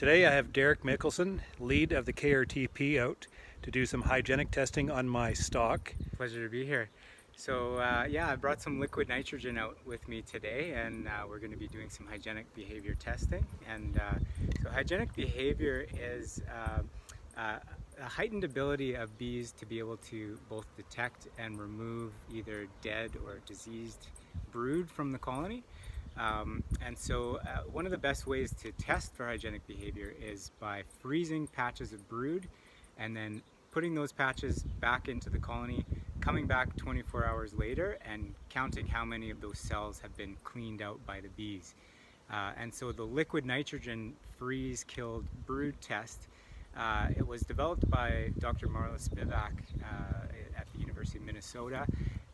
Today I have Derek Mickelson, lead of the KRTP, out to do some hygienic testing on my stock. Pleasure to be here. So yeah, I brought some liquid nitrogen out with me today, and we're going to be doing some hygienic behavior testing. And so hygienic behavior is a heightened ability of bees to be able to both detect and remove either dead or diseased brood from the colony. And so one of the best ways to test for hygienic behavior is by freezing patches of brood and then putting those patches back into the colony, coming back 24 hours later and counting how many of those cells have been cleaned out by the bees. And so the liquid nitrogen freeze-killed brood test, it was developed by Dr. Marla Spivak at the University of Minnesota,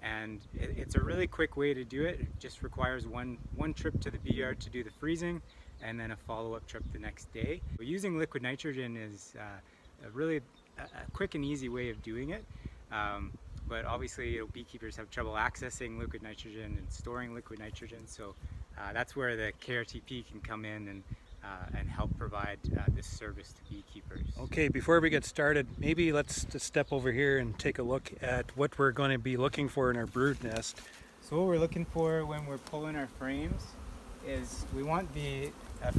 and it's a really quick way to do it. It just requires one trip to the bee yard to do the freezing and then a follow-up trip the next day. Using liquid nitrogen is a quick and easy way of doing it, but obviously beekeepers have trouble accessing liquid nitrogen and storing liquid nitrogen, so that's where the KRTP can come in and help provide this service to beekeepers. Okay, before we get started, maybe let's just step over here and take a look at what we're going to be looking for in our brood nest. So what we're looking for when we're pulling our frames is we want a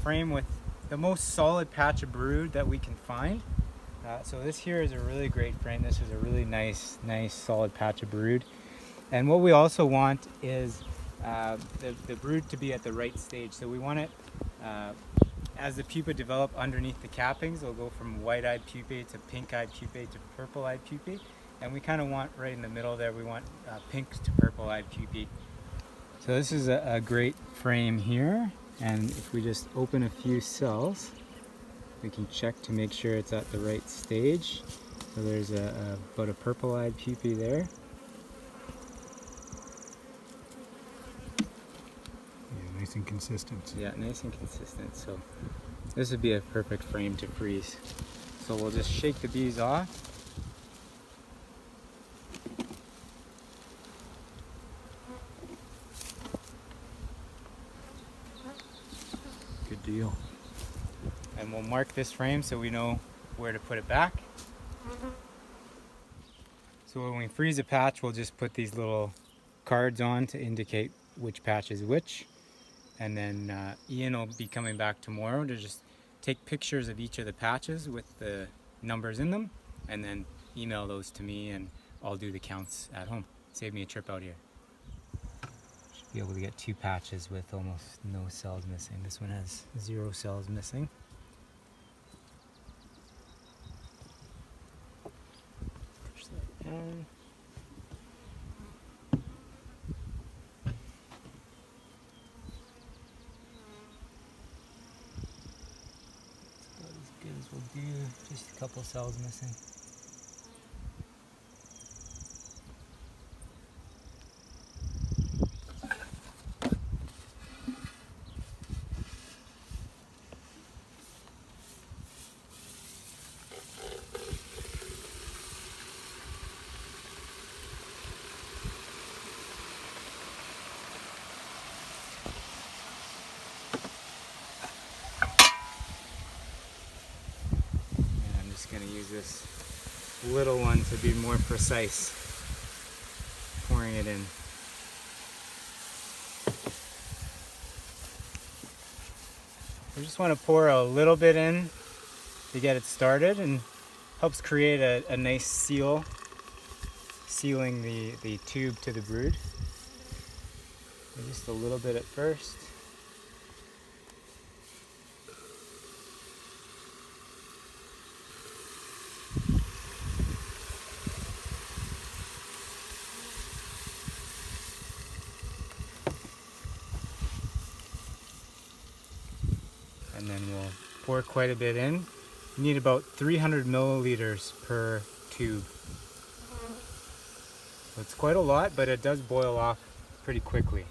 frame with the most solid patch of brood that we can find. So this here is a really great frame. This is a really nice solid patch of brood. And what we also want is the brood to be at the right stage. So we want it, as the pupa develop underneath the cappings, they'll go from white-eyed pupae to pink-eyed pupae to purple-eyed pupae. And we kind of want right in the middle there, we want pink to purple-eyed pupae. So this is a great frame here. And if we just open a few cells, we can check to make sure it's at the right stage. So there's about a purple-eyed pupae there. Yeah, nice and consistent. Yeah, nice and consistent. So this would be a perfect frame to freeze. So we'll just shake the bees off. Good deal. And we'll mark this frame so we know where to put it back. So when we freeze a patch, we'll just put these little cards on to indicate which patch is which. And then Ian will be coming back tomorrow to just take pictures of each of the patches with the numbers in them and then email those to me, and I'll do the counts at home. Save me a trip out here. Should be able to get 2 patches with almost no cells missing. This one has 0 cells missing. Push that down. About as good as we'll do, just a couple cells missing. Going to use this little one to be more precise, pouring it in. We just want to pour a little bit in to get it started, and helps create a nice sealing the tube to the brood. So just a little bit at first. And then we'll pour quite a bit in. You need about 300 milliliters per tube. So it's quite a lot, but it does boil off pretty quickly.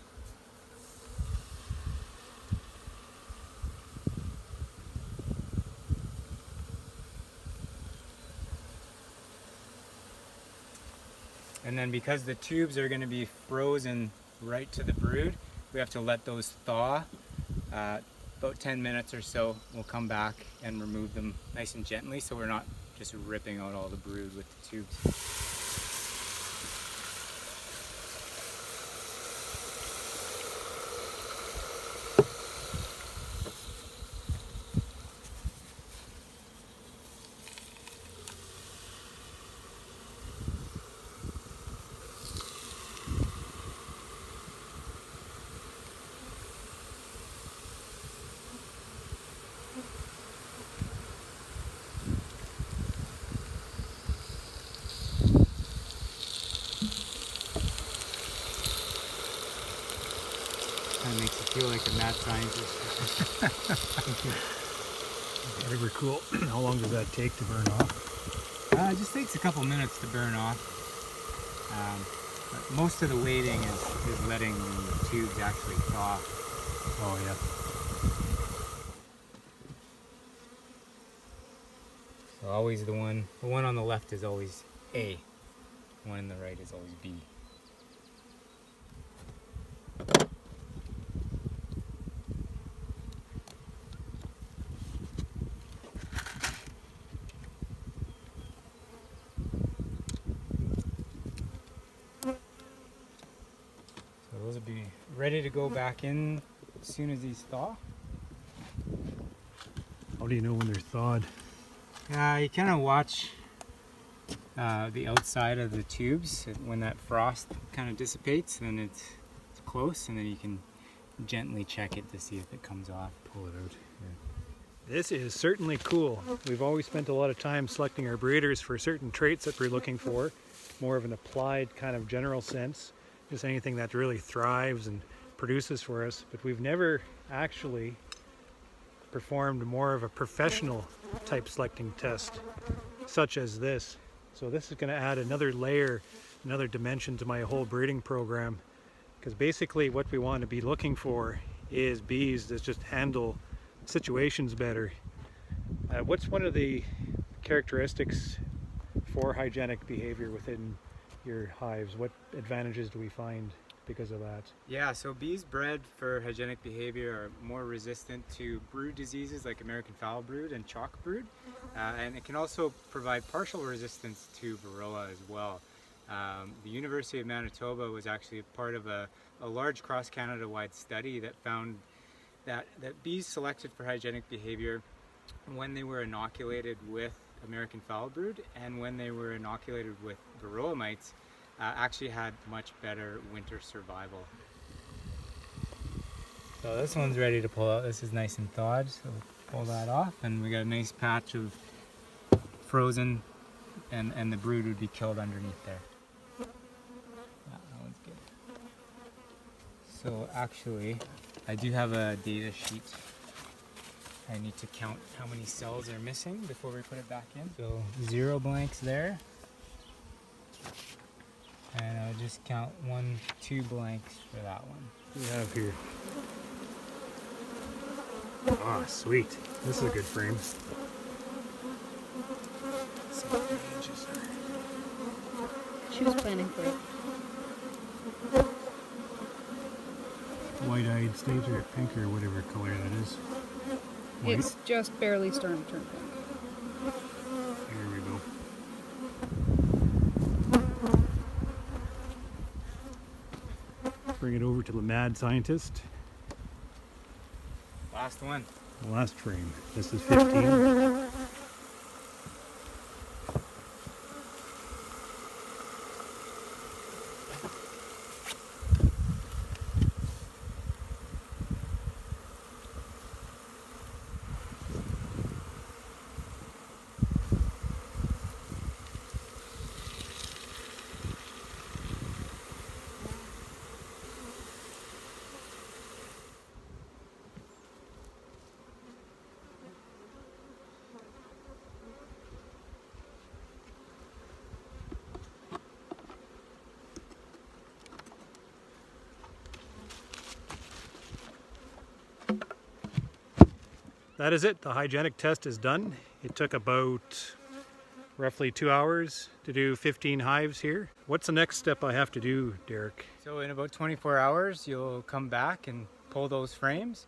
And then because the tubes are going to be frozen right to the brood, we have to let those thaw about 10 minutes or so, we'll come back and remove them nice and gently so we're not just ripping out all the brood with the tubes. Kind of makes you feel like a mad scientist. Very cool. How long does that take to burn off? It just takes a couple minutes to burn off. But most of the waiting is letting the tubes actually thaw. Oh yeah. So always the one on the left is always A. The one on the right is always B. So those will be ready to go back in as soon as these thaw. How do you know when they're thawed? You kind of watch the outside of the tubes. When that frost kind of dissipates, then it's close, and then you can gently check it to see if it comes off. Pull it out. Yeah. This is certainly cool. We've always spent a lot of time selecting our breeders for certain traits that we're looking for, more of an applied kind of general sense, just anything that really thrives and produces for us, but we've never actually performed more of a professional type selecting test such as this. So this is going to add another layer, another dimension to my whole breeding program, because basically what we want to be looking for is bees that just handle situations better. What's one of the characteristics for hygienic behavior within your hives? What advantages do we find because of that? Yeah, so bees bred for hygienic behavior are more resistant to brood diseases like American foul brood and chalk brood, and it can also provide partial resistance to varroa as well. The University of Manitoba was actually part of a large cross-Canada-wide study that found that bees selected for hygienic behavior when they were inoculated with American foul brood and when they were inoculated with varroa mites actually had much better winter survival. So this one's ready to pull out. This is nice and thawed, so pull that off, and we got a nice patch of frozen, and the brood would be killed underneath there. Yeah, that one's good. So actually, I do have a data sheet. I need to count how many cells are missing before we put it back in. So 0 blanks there. And I'll just count 2 blanks for that one. What do we have here? Ah, sweet. This is a good frame. Let's see what the ranges are. She was planning for it. White-eyed state or pink or whatever color that is. White? It's just barely starting to turn pink. There we go. Bring it over to the mad scientist. Last one. The last frame. This is 15. That is it. The hygienic test is done. It took about roughly 2 hours to do 15 hives here. What's the next step I have to do, Derek? So in about 24 hours, you'll come back and pull those frames,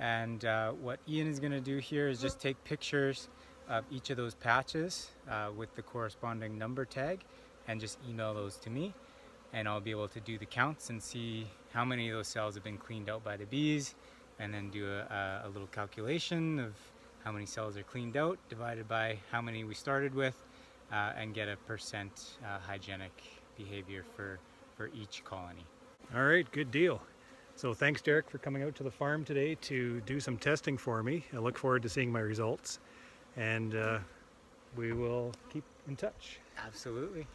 And what Ian is going to do here is just take pictures of each of those patches with the corresponding number tag and just email those to me, and I'll be able to do the counts and see how many of those cells have been cleaned out by the bees, and then do a little calculation of how many cells are cleaned out divided by how many we started with, and get a percent hygienic behavior for each colony. All right, good deal. So thanks, Derek, for coming out to the farm today to do some testing for me. I look forward to seeing my results, and we will keep in touch. Absolutely.